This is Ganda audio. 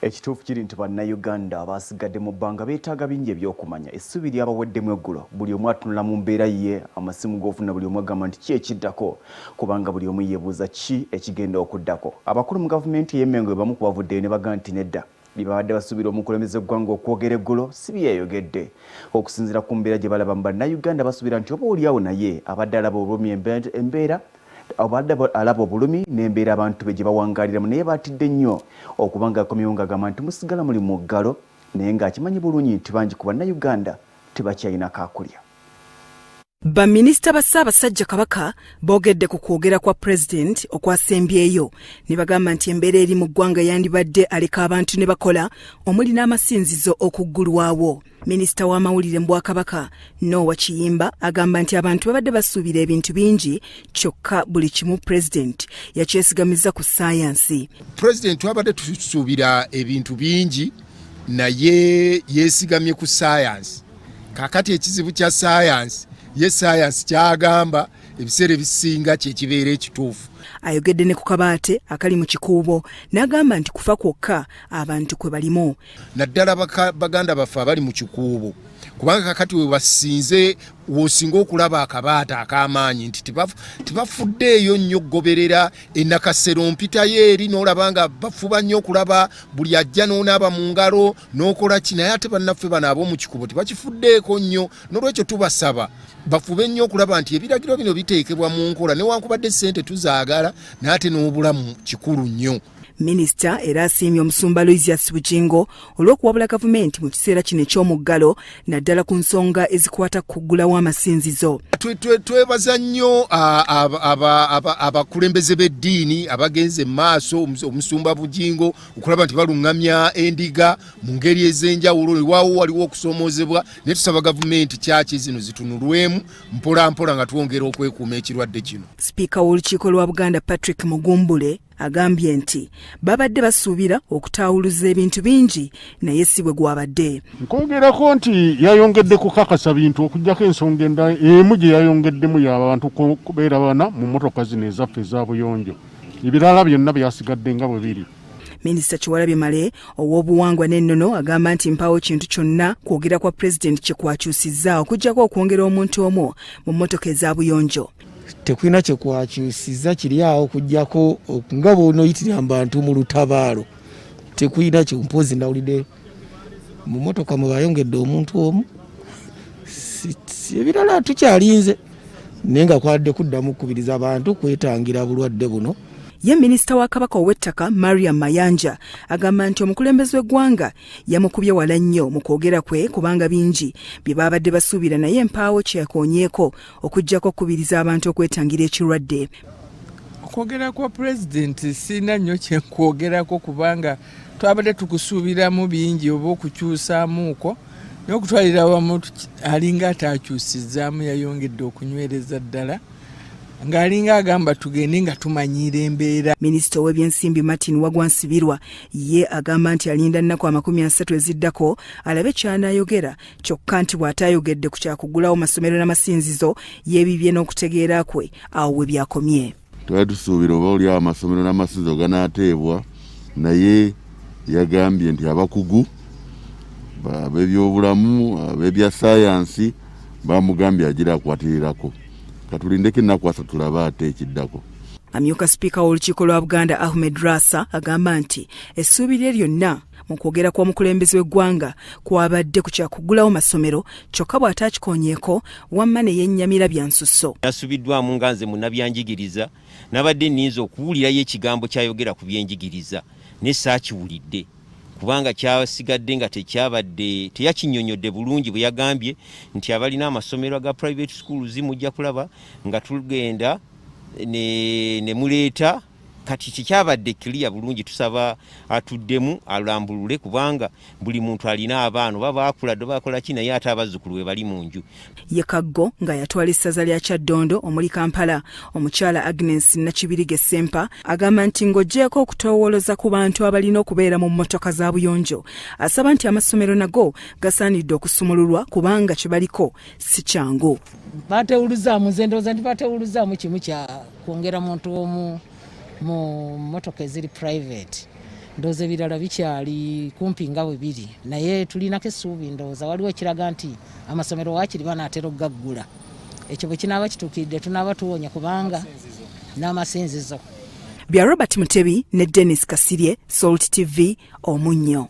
Ekituufu kiri nti bannayuganda abasigadde mu bbanga beetaaga bingi ebyokumanya essubi lyabaweddemu eggulo buli omu atunula mu mbeera ye amasimu g'ofuna buli omu agamba nti ki ekiddako kubanga buli omu yeebuuza ki ekigenda okuddako. Abakulu mu gavumenti y'e Mengo bamu ku bavuddeyo ne bagamba nti nedda libabadde basuubira omukulembeze gw'eggwanga okwogera eggulo si byeyogedde. Okusinziira ku mbeera gye balaba mu bannayuganda basuubira nti oba oliawo naye abadde alaba obulumi embeera abadde alaba obulumi n'embeera abantu be gye bawangaaliramu naye batidde nnyo okubanga akomyewo ng'agamba nti musigala muli mu ggalo naye ng'akimanyi bulungi nti bangi ku bannayuganda tebakyalina kaakulya. Baminisita ba Ssaabasajja Kabaka boogedde ku kwogera kwa Pulezidenti okwasembyeyo ne bagamba nti embeera eri mu ggwanga yandibadde aleka abantu ne bakola omuli n'amasinzizo okuggulwawo. Minisita w'amawulire mu Bwakabaka Noah Kiyimba agamba nti abantu babadde basuubira ebintu bingi kyokka buli kimu Pulezidenti yakyesigamiza ku ssaayansi. Pulezidenti wabadde tusuubira ebintu bingi naye yeesigamye ku ssaayansi. Kaakati ekizibu kya ssaayansi ye science kyagamba ebiseera ebisinga kye kibeera ekituufu. Ayogedde ne ku kabaate akali mu kikuubo n'agamba nti kufa kwokka abantu kwe balimu. Naddala baganda baffe abali mu kikuubo kubanga kakati we basinze wosinga okulaba akabaata ak'amaanyi nti tebafuddeeyo nnyo okugoberera ennakasero mpitayo eri n'olaba nga bafuba nnyo okulaba buli ajja n'onaaba mu ngalo n'okola ki naye ate bannaffe bano ab'omu kikubo tebakifuddeeko nnyo. N'olwekyo tubasaba bafube nnyo okulaba nti ebiragiro bino biteekebwa mu nkola newankubadde ssente tuzaagala n'ate n'obulamu kikulu nnyo. Minisita era asiimye omusumba Luizias Bugingo olw'okuwabula gavumenti mu kiseera kino eky'omuggalo naddala ku nsonga ezikwata ku kuggulawo amasinzizo. Twebaza nnyo abakulembeze b'eddiini abagenze maaso omusumba Bugingo okulaba nti baluŋŋamya endiga mu ngeri ez'enjawulo waawo waliwo okusoomoozebwa naye tusaba gavumenti kyaki zino zitunulwemu mpola mpola nga twongera okwekuuma ekirwadde kino. Sipiika w'olukiiko lwa Buganda Patrick Mugumbule agambye nti babadde basuubira okutaawuluza ebintu bingi naye si bwe gwabadde. Nkwogerako nti yayongedde kukakasa bintu okuggyako ensonga endala emu gye yayongeddemu y'abantu kubeera bana mu mmotoka zino ezaffe eza buyonjo. Ebirala byonna byasigadde nga bwe biri. Minisita Kyewalabye Male ow'obuwangwa n'ennono agamba nti mpaawo kintu kyonna kwogera kwa Pulezidenti kye kwakyusizza okuggyako okwongera omuntu omu mu mmotoka eza buyonjo. Tekulina kye kwakyusizza kiri awo okuggyako nga bw'onooyitirira abantu mu lutabaalo. Tekulina kye mpozi nawulidde mu mmotoka mwe bayongedde omuntu omu. Ebirala tukyalinze naye nga kwadde kuddamu kukubiriza abantu kwetangira bulwadde buno. Ye minisita wa Kabaka ow'ettaka Mariam Mayanja agamba nti omukulembeze w'eggwanga yamukubye wala nnyo mu kwogera kwe kubanga bingi bye babadde basuubira naye mpaawo kye yakoonyeeko okuggyako okubiriza abantu okwetangira ekirwadde. Okwogera kwa Pulezidenti sina nnyo kye nkwogerako kubanga twabadde tukusuubiramu bingi oba okukyusaamuuko n'okutwalira wamu alinga ataakyusizzaamu yayongedde okunywereza ddala ng'alinga agamba tugende nga tumanyiira embeera. Minisita w'ebyensimbi Martin Wagwansibirwa ye agamba nti alinda nnaku 30 eziddako alabe ky'anaayogera kyokka nti bw'ataayogedde ku kyakuggulawo masomero n'amasinzizo yeebibye n'okutegeera kwe awo we byakomye. Twali tusuubira oba oli amasomero n'amasinzizo ganaateebwa naye yagambye nti abakugu ab'ebyobulamu ab'ebya saayansi bamugambye agira akwatirirako. Katulindeko ennaku 3 tulaba ate ekiddako. Amyuka sipiika w'olukiiko lwa Buganda Ahmed Rassa agamba nti essuubi lye lyonna mu kwogera kw'omukulembeze w'eggwanga kwabadde ku kyakuggulawo masomero kyokka bw'ataakikonyeeko wamma ne yennyamira bya nsusso. Yasubiddwamu nga nze munnabyanjigiriza nabadde nninza okuwulirayo ekigambo kyayogera ku byenjigiriza ne saakiwulidde kubanga kyasigadde nga teyakinnyonnyodde bulungi bwe yagambye nti abalina amasomero aga private schools mujja kulaba nga tugenda ne muleeta kati kikyabadde kiriya bulungi. Tusaba atuddemu alambulule kubanga buli muntu alina abaana oba baakuladde bakola ki naye ate abazzukulu we bali mu nju. Ye Kaggo nga yatwala essaza lya Kyaddondo omuli Kampala omukyala Agnes Nakibirige Sempa agamba nti ng'oggyeko okutoowoloza ku bantu abalina okubeera mu mmotoka za buyonjo asaba nti amasomero nago gasaanidde okusumululwa kubanga kye baliko si kyangu. Batewuluzaamu nze ndowooza nti batewuluzaamu kimu kya kwongera muntu omu mu motoka eziri private ndowooza ebirala bikyali kumpi nga bwe biri naye tulinako essuubi ndowooza waliwo ekiraga nti amasomero waakiri banaatera okugaggula ekyo bwe kinaaba kituukiridde tunaaba tuwonya kubanga n'amasinzizo. Bya Robert Mutebi ne Dennis Kasirye, Salt TV, Omunnyo.